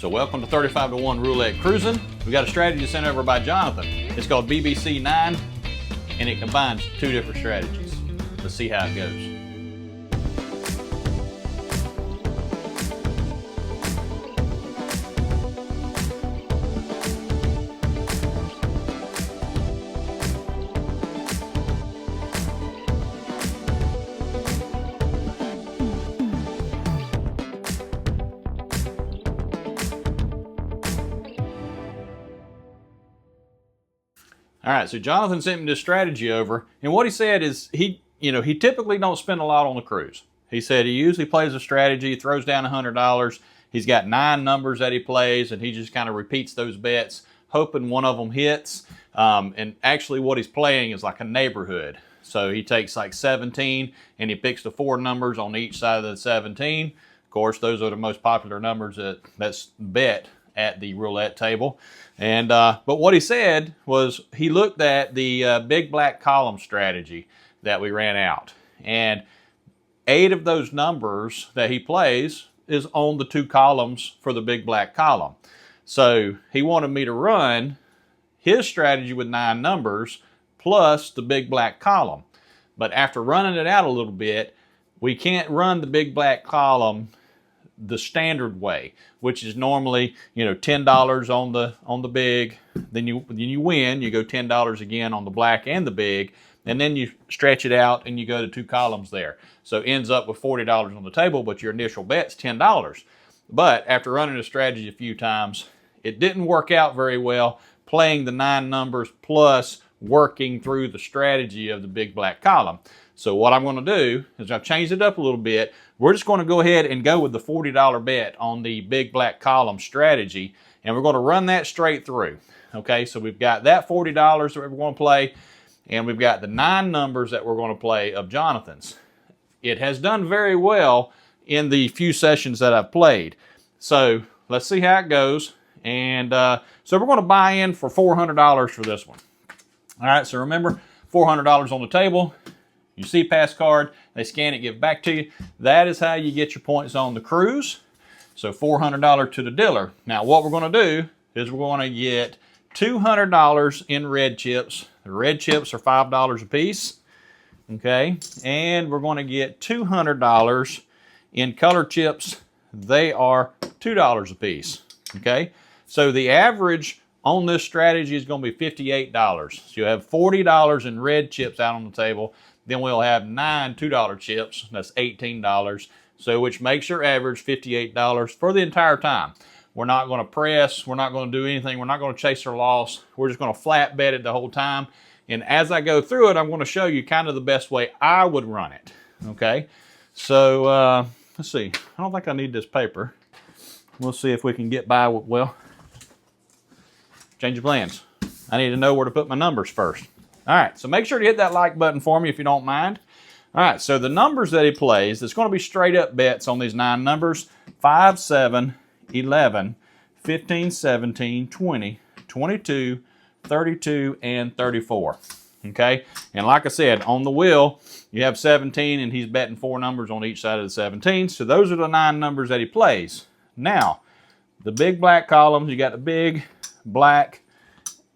So welcome to 35 to 1 Roulette Cruising. We got a strategy sent over by Jonathan. It's called BBC-9 and it combines two different strategies. Let's see how it goes. All right, so Jonathan sent me this strategy over, and what he said is he typically don't spend a lot on the cruise. He said he usually plays a strategy, throws down $100. He's got 9 numbers that he plays, and he just kind of repeats those bets, hoping one of them hits. And actually what he's playing is like a neighborhood. So he takes like 17, and he picks the 4 numbers on each side of the 17. Of course, those are the most popular numbers that's bet at the roulette table. And but what he said was he looked at the big black column strategy that we ran out, and 8 of those numbers that he plays is on the 2 columns for the big black column. So he wanted me to run his strategy with 9 numbers plus the big black column. But after running it out a little bit, we can't run the big black column the standard way, which is normally, $10 on the big, then you win, you go $10 again on the black and the big, and then you stretch it out and you go to 2 columns there. So it ends up with $40 on the table, but your initial bet's $10. But after running the strategy a few times, it didn't work out very well playing the 9 numbers plus working through the strategy of the big black column. So what I'm going to do is I've changed it up a little bit. We're just going to go ahead and go with the $40 bet on the big black column strategy, and we're going to run that straight through. Okay, so we've got that $40 that we're going to play, and we've got the 9 numbers that we're going to play of Jonathan's. It has done very well in the few sessions that I've played. So let's see how it goes. And so we're going to buy in for $400 for this one. All right, so remember, $400 on the table. You see pass card, they scan it, give it back to you. That is how you get your points on the cruise. So $400 to the dealer. Now what we're going to do is we're going to get $200 in red chips. The red chips are $5 a piece. Okay, and we're going to get $200 in color chips. They are $2 a piece. Okay, so the average on this strategy is going to be $58. So you have $40 in red chips out on the table. Then we'll have 9 $2 chips. That's $18. So which makes your average $58 for the entire time. We're not going to press. We're not going to do anything. We're not going to chase our loss. We're just going to flat bet it the whole time. And as I go through it, I'm going to show you kind of the best way I would run it. Okay. So let's see. I don't think I need this paper. We'll see if we can get by with, well, change of plans. I need to know where to put my numbers first. All right, so make sure to hit that like button for me if you don't mind. All right, so the numbers that he plays, it's going to be straight up bets on these 9 numbers: 5, 7, 11, 15, 17, 20, 22, 32, and 34. Okay, and like I said, on the wheel, you have 17, and he's betting 4 numbers on each side of the 17. So those are the 9 numbers that he plays. Now, the big black columns, you got the big, black,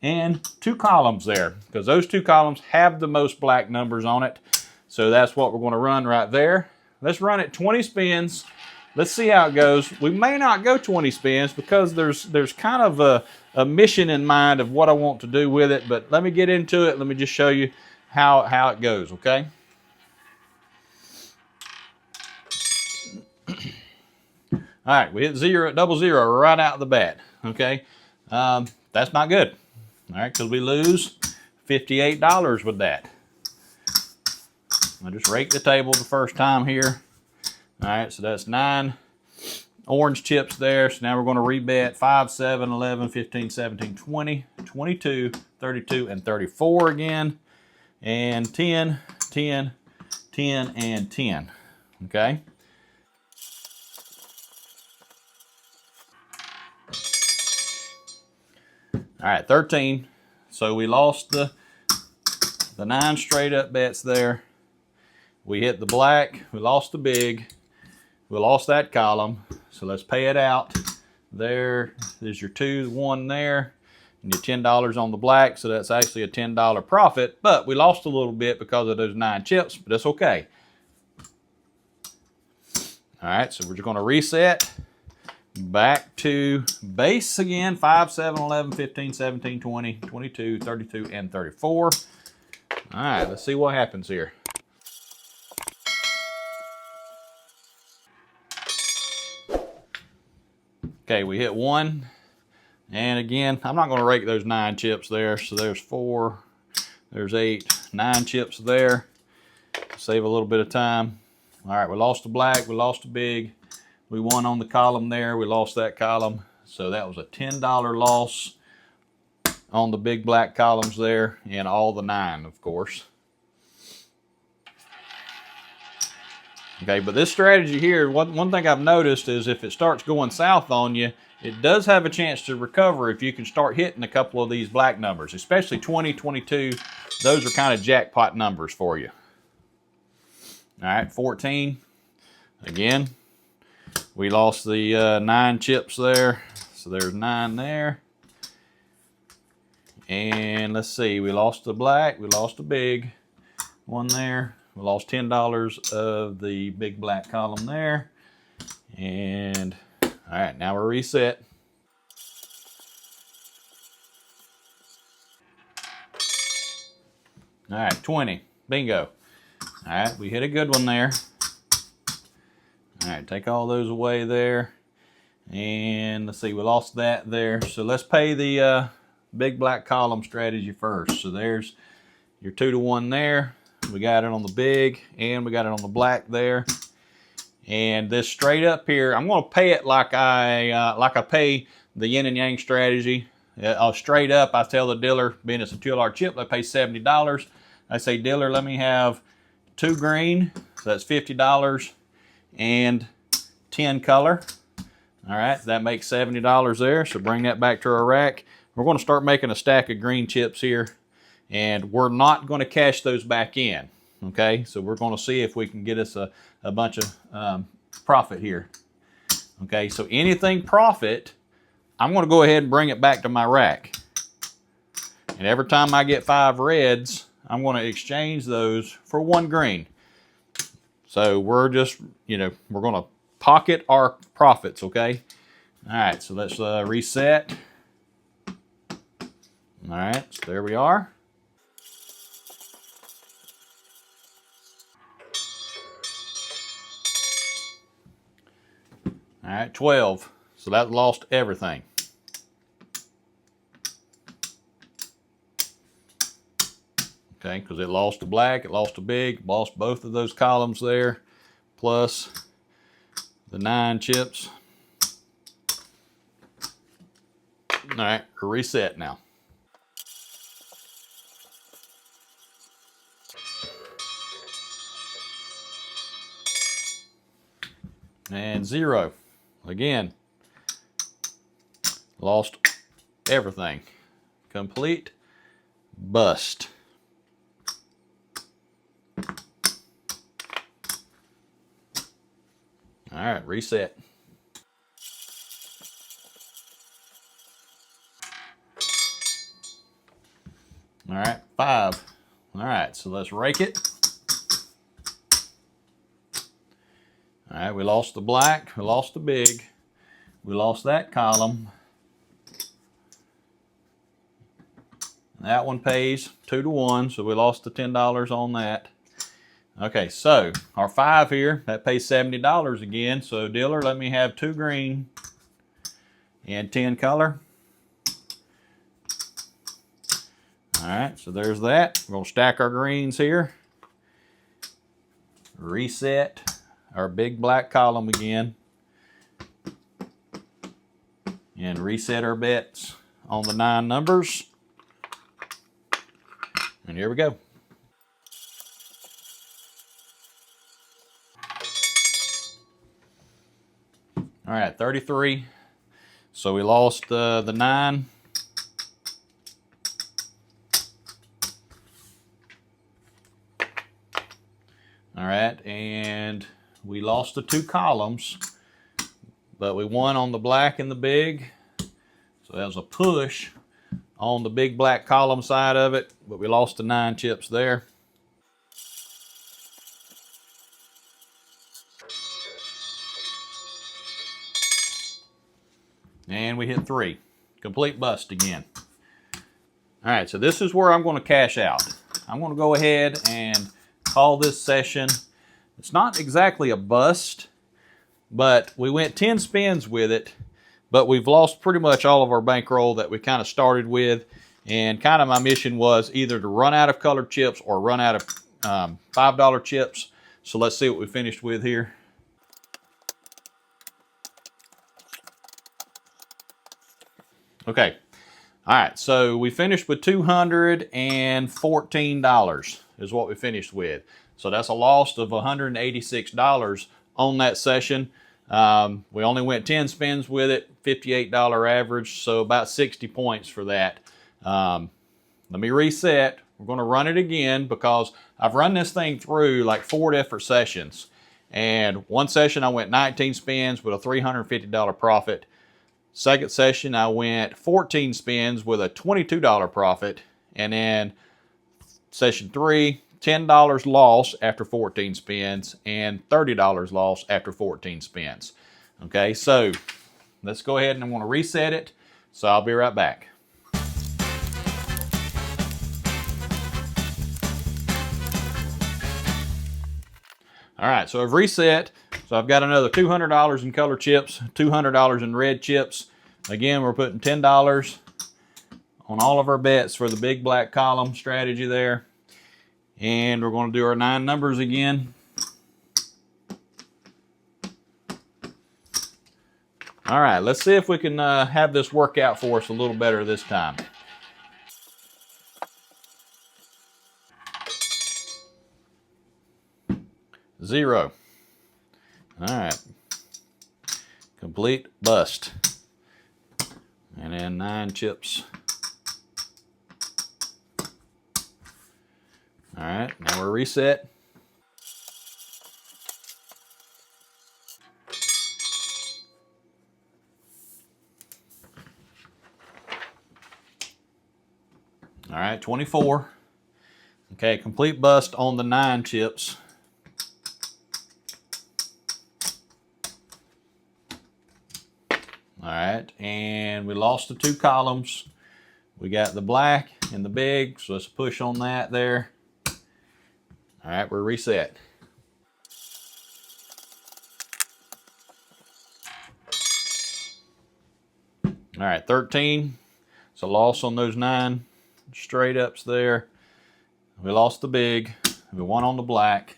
and 2 columns there, because those 2 columns have the most black numbers on it. So that's what we're going to run right there. Let's run it 20 spins. Let's see how it goes. We may not go 20 spins because there's kind of a mission in mind of what I want to do with it, but let me get into it. Let me just show you how it goes, okay? All right, we hit double zero right out the bat, okay? That's not good. All right, because we lose $58 with that. I'll just rake the table the first time here. All right, so that's 9 orange chips there. So now we're going to rebet 5, 7, 11, 15, 17, 20, 22, 32, and 34 again. And 10, 10, 10, and 10. Okay. All right, 13. So we lost the 9 straight up bets there. We hit the black. We lost the big. We lost that column. So let's pay it out. there. There's your 2, 1 there, and your $10 on the black. So that's actually a $10 profit, but we lost a little bit because of those 9 chips, but that's okay. All right, so we're just going to reset back to base again. 5, 7, 11, 15, 17, 20, 22, 32, and 34. All right, let's see what happens here. Okay, we hit 1. And again, I'm not going to rake those 9 chips there. So there's 4, there's 8, 9 chips there. Save a little bit of time. All right, we lost the black, we lost the big. We won on the column there, we lost that column. So that was a $10 loss on the big black columns there, and all the 9, of course. Okay, but this strategy here, one thing I've noticed is if it starts going south on you, it does have a chance to recover if you can start hitting a couple of these black numbers, especially 20, 22. Those are kind of jackpot numbers for you. All right, 14. Again, we lost the 9 chips there. So there's 9 there. And let's see, we lost the black, we lost the big one there. We lost $10 of the big black column there. And all right, now we're reset. All right, 20, bingo. All right, we hit a good one there. All right, take all those away there. And let's see, we lost that there. So let's pay the big black column strategy first. So there's your 2 to 1 there. We got it on the big, and we got it on the black there. And this straight up here, I'm going to pay it like I pay the yin and yang strategy. Straight up, I tell the dealer, being it's a $2 chip, they pay $70. I say, dealer, let me have 2 green, so that's $50, and 10 color. All right, that makes $70 there. So bring that back to our rack. We're going to start making a stack of green chips here. And we're not going to cash those back in, okay? So we're going to see if we can get us a bunch of profit here, okay? So anything profit, I'm going to go ahead and bring it back to my rack. And every time I get 5 reds, I'm going to exchange those for 1 green. So we're just, we're going to pocket our profits, okay? All right, so let's reset. All right, so there we are. All right, 12. So that lost everything. Okay, because it lost the black, it lost the big, lost both of those columns there, plus the 9 chips. All right, we're reset now. And 0. Again, lost everything. Complete bust. All right, reset. All right, 5. All right, so let's rake it. All right, we lost the black, we lost the big, we lost that column. That one pays 2 to 1, so we lost the $10 on that. Okay, so our 5 here, that pays $70 again. So dealer, let me have 2 green and 10 color. All right, so there's that. We're gonna stack our greens here. Reset our big black column again. And reset our bets on the 9 numbers. And here we go. All right, 33. So we lost the 9. All right, and we lost the 2 columns. but we won on the black and the big. So that was a push on the big black column side of it, but we lost the 9 chips there. And we hit 3. Complete bust again. All right, so this is where I'm going to cash out. I'm going to go ahead and call this session. It's not exactly a bust, but we went 10 spins with it, but we've lost pretty much all of our bankroll that we kind of started with. And kind of my mission was either to run out of colored chips or run out of $5 chips. So let's see what we finished with here. Okay. All right, so we finished with $214 is what we finished with. So that's a loss of $186 on that session. We only went 10 spins with it, $58 average, so about 60 points for that. Let me reset. We're going to run it again because I've run this thing through like 4 different sessions. And one session I went 19 spins with a $350 profit. Second session, I went 14 spins with a $22 profit. And then session 3, $10 loss after 14 spins and $30 loss after 14 spins. Okay, so let's go ahead and I'm going to reset it. So I'll be right back. All right, so I've reset. So I've got another $200 in color chips, $200 in red chips. Again, we're putting $10 on all of our bets for the big black column strategy there. And we're going to do our 9 numbers again. All right, let's see if we can have this work out for us a little better this time. Zero. All right. Complete bust. And then 9 chips. All right, now we're reset. All right, 24. Okay, complete bust on the 9 chips. All right, and we lost the 2 columns. We got the black and the big, so let's push on that there. All right, we're reset. All right, 13. So loss on those 9 straight ups there. We lost the big. We won on the black.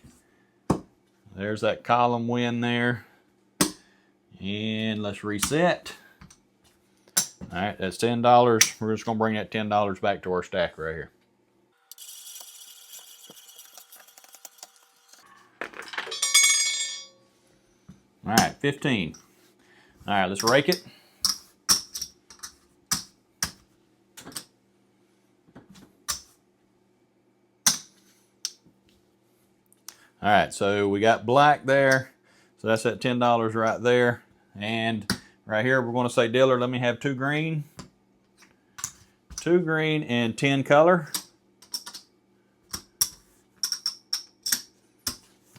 There's that column win there. And let's reset. All right, that's $10. We're just going to bring that $10 back to our stack right here. All right, 15. All right, let's rake it. All right, so we got black there. So that's that $10 right there. And right here, we're going to say, dealer, let me have 2 green. 2 green and 10 color.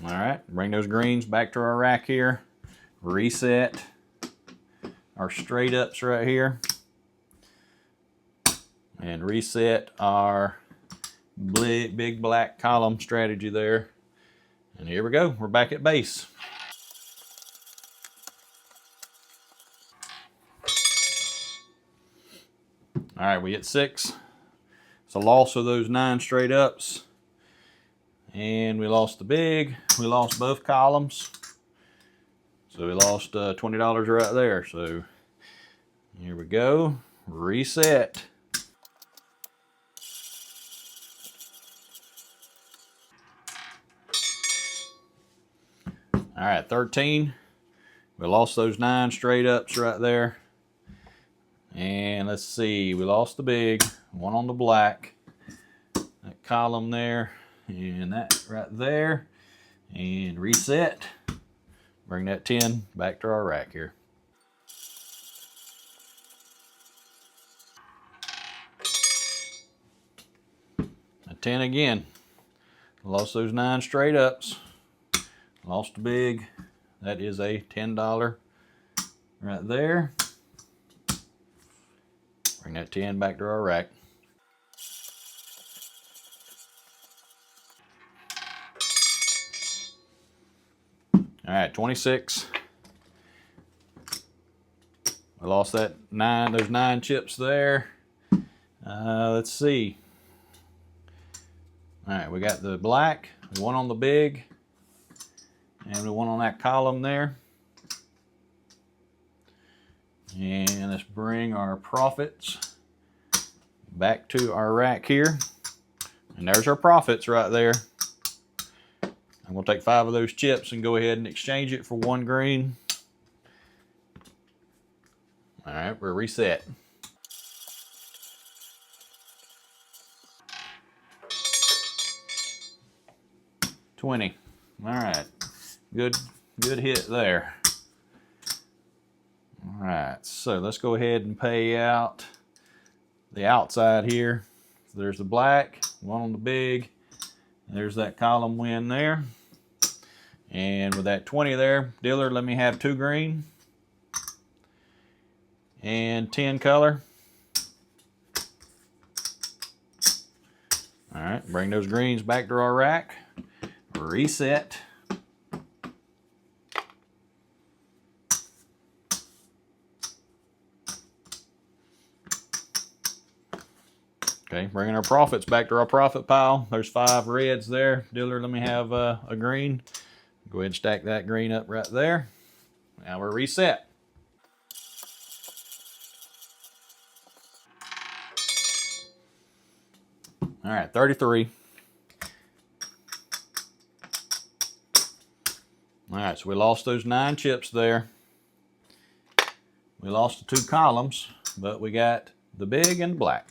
All right, bring those greens back to our rack here. Reset our straight ups right here. And reset our big black column strategy there. And here we go, we're back at base. All right, we hit 6. It's a loss of those 9 straight ups. And we lost the big, we lost both columns. So we lost $20 right there. So here we go, reset. All right, 13. We lost those 9 straight ups right there. And let's see, we lost the big, one on the black, that column there, and that right there, and reset. Bring that 10 back to our rack here. 10 again. Lost those 9 straight ups. Lost the big. That is a $10 right there. Bring that 10 back to our rack. All right, 26. I lost that 9, those 9 chips there. Let's see. All right, we got the black, the one on the big, and the one on that column there. And let's bring our profits back to our rack here. And there's our profits right there. I'm going to take 5 of those chips and go ahead and exchange it for 1 green. All right, we're reset. $20. All right, good hit there. All right, so let's go ahead and pay out the outside here. So there's the black, one on the big. There's that column win there. And with that 20 there, dealer, let me have 2 green and 10 color. All right, bring those greens back to our rack. Reset. Okay, bringing our profits back to our profit pile. There's 5 reds there. Dealer, let me have a green. Go ahead and stack that green up right there. Now we're reset. All right, 33. All right, so we lost those 9 chips there. We lost the 2 columns, but we got the big and the black.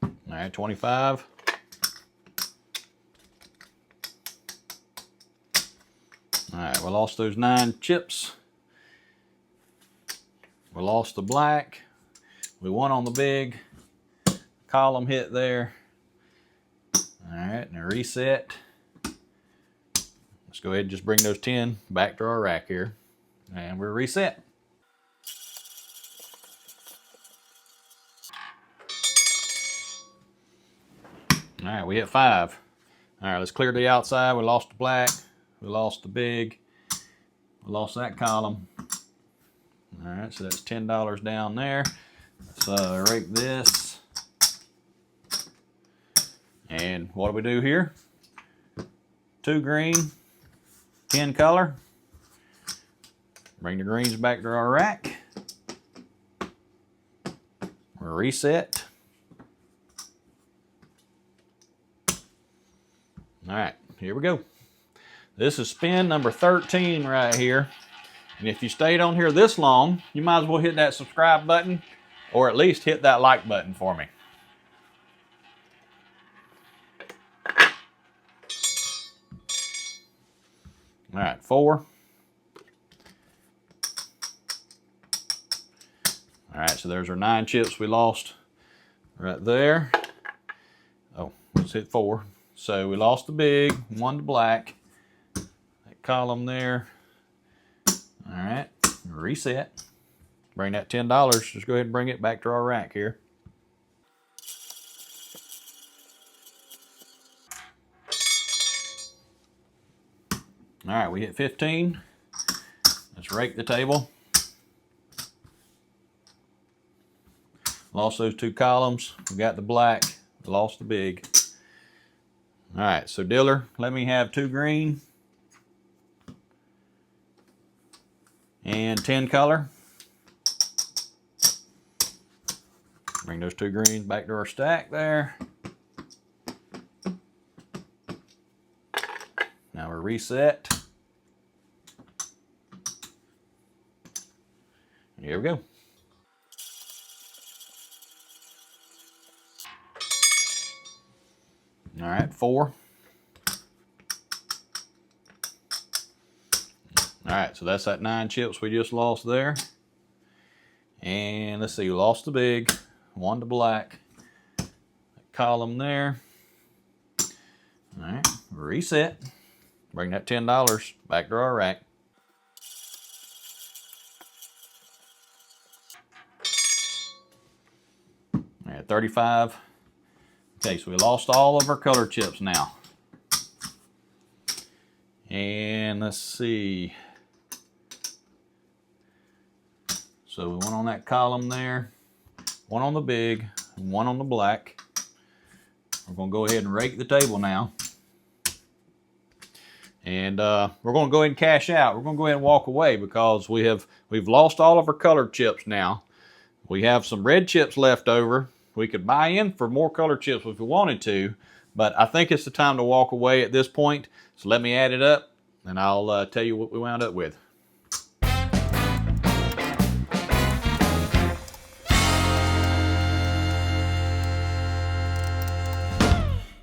All right, 25. All right, we lost those 9 chips. We lost the black. We won on the big. Column hit there. All right, now reset. Let's go ahead and just bring those 10 back to our rack here. And we're reset. All right, we hit 5. All right, let's clear the outside. We lost the black. We lost the big. We lost that column. All right, so that's $10 down there. Let's rake this. And what do we do here? 2 green, 10 color. Bring the greens back to our rack. We're reset. All right, here we go. This is spin number 13 right here. And if you stayed on here this long, you might as well hit that subscribe button or at least hit that like button for me. All right, 4. All right, so there's our 9 chips we lost right there. Oh, let's hit 4. So we lost the big, won the black. That column there. All right, reset. Bring that $10. Just go ahead and bring it back to our rack here. All right, we hit 15. Let's rake the table. Lost those 2 columns. We got the black, lost the big. All right, so dealer, let me have 2 green and 10 color. Bring those 2 greens back to our stack there. Now we're reset. Here we go. All right, 4. All right, so that's that 9 chips we just lost there. And let's see, we lost the big, won the black. Column there. All right, reset. Bring that $10 back to our rack. All right, 35. Okay, so we lost all of our color chips now. And let's see. So we went on that column there, one on the big, one on the black. We're going to go ahead and rake the table now. And we're going to go ahead and cash out. We're going to go ahead and walk away because we've lost all of our colored chips now. We have some red chips left over. We could buy in for more colored chips if we wanted to, but I think it's the time to walk away at this point. So let me add it up and I'll tell you what we wound up with.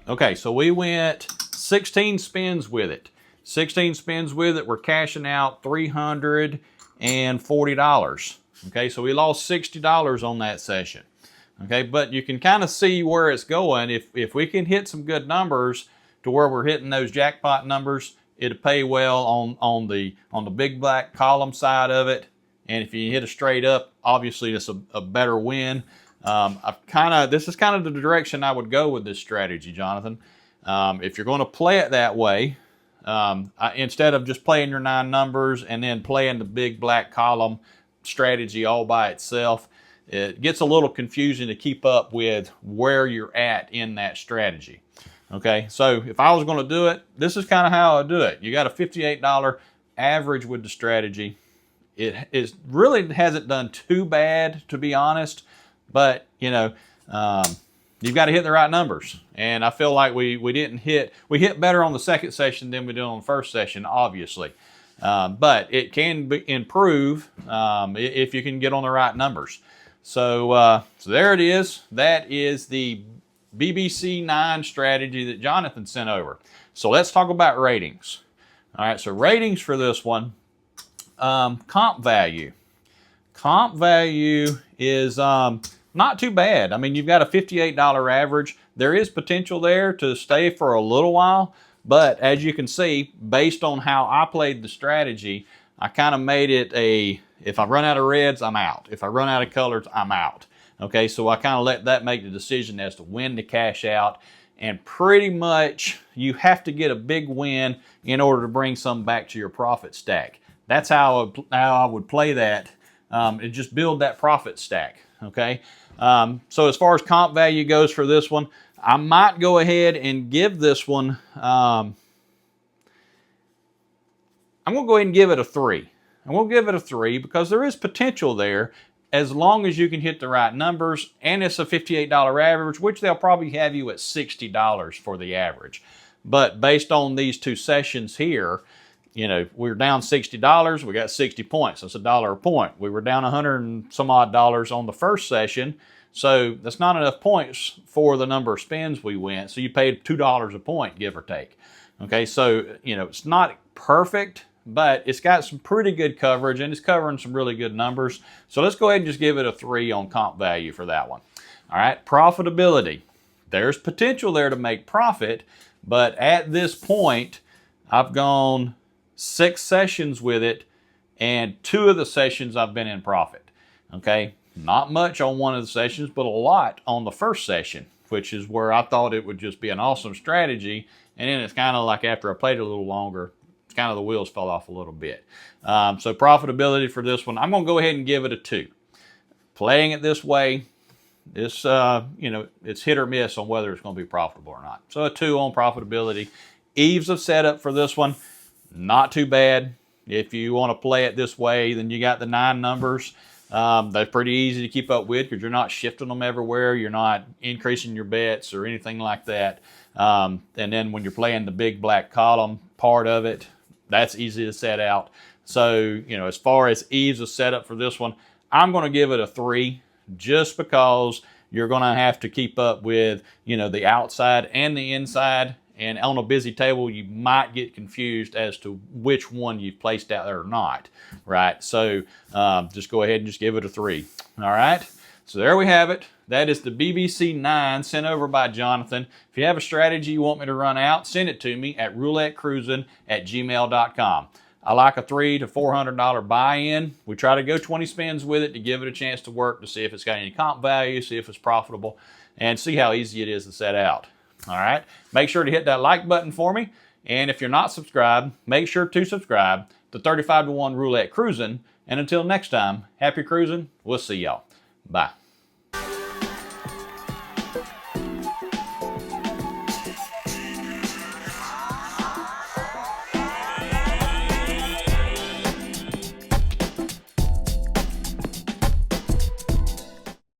Okay, so we went 16 spins with it. 16 spins with it, we're cashing out $340. Okay, so we lost $60 on that session. Okay, but you can kind of see where it's going. If we can hit some good numbers to where we're hitting those jackpot numbers, it'll pay well on the big black column side of it. And if you hit a straight up, obviously it's a better win. This is kind of the direction I would go with this strategy, Jonathan. If you're going to play it that way, instead of just playing your 9 numbers and then playing the big black column strategy all by itself, it gets a little confusing to keep up with where you're at in that strategy. Okay, so if I was going to do it, this is kind of how I do it. You got a $58 average with the strategy. It really hasn't done too bad, to be honest. But, you know, you've got to hit the right numbers. And I feel like we hit better on the second session than we did on the first session, obviously. But it can improve if you can get on the right numbers. So there it is. That is the BBC-9 strategy that Jonathan sent over. So let's talk about ratings. All right, so ratings for this one, comp value. Comp value is not too bad. I mean, you've got a $58 average. There is potential there to stay for a little while, but as you can see, based on how I played the strategy, I kind of made it if I run out of reds, I'm out. If I run out of colors, I'm out. Okay, so I kind of let that make the decision as to when to cash out, and pretty much you have to get a big win in order to bring some back to your profit stack. That's how I would play that, and just build that profit stack. Okay, so as far as comp value goes for this one, I might go ahead and give this one, I'm going to go ahead and give it a 3. I'm going to give it a 3 because there is potential there as long as you can hit the right numbers, and it's a $58 average, which they'll probably have you at $60 for the average. But based on these 2 sessions here, you know, we were down $60, we got 60 points. That's $1 a point. We were down 100 and some odd dollars on the first session, so that's not enough points for the number of spins we went. So you paid $2 a point, give or take. Okay, so, you know, it's not perfect, but it's got some pretty good coverage, and it's covering some really good numbers. So let's go ahead and just give it a 3 on comp value for that one. All right, profitability. There's potential there to make profit, but at this point, I've gone 6 sessions with it, and 2 of the sessions I've been in profit. Okay, not much on one of the sessions, but a lot on the first session, which is where I thought it would just be an awesome strategy. And then it's kind of like after I played it a little longer, it's kind of the wheels fell off a little bit. So profitability for this one, I'm going to go ahead and give it a 2. Playing it this way, this you know, it's hit or miss on whether it's going to be profitable or not. So a 2 on profitability. Ease of setup for this one, not too bad. If you want to play it this way, then you got the 9 numbers. They're pretty easy to keep up with because you're not shifting them everywhere. You're not increasing your bets or anything like that. And then when you're playing the big black column part of it, that's easy to set out. So, you know, as far as ease of setup for this one, I'm going to give it a 3 just because you're going to have to keep up with, you know, the outside and the inside. And on a busy table, you might get confused as to which one you've placed out there or not, right? So just go ahead and just give it a 3. All right. So there we have it. That is the BBC-9 sent over by Jonathan. If you have a strategy you want me to run out, send it to me at roulettecruising@gmail.com. I like a $300 to $400 buy-in. We try to go 20 spins with it to give it a chance to work, to see if it's got any comp value, see if it's profitable, and see how easy it is to set out. All right. Make sure to hit that like button for me. And if you're not subscribed, make sure to subscribe to 35 to 1 Roulette Cruising. And until next time, happy cruising. We'll see y'all. Bye.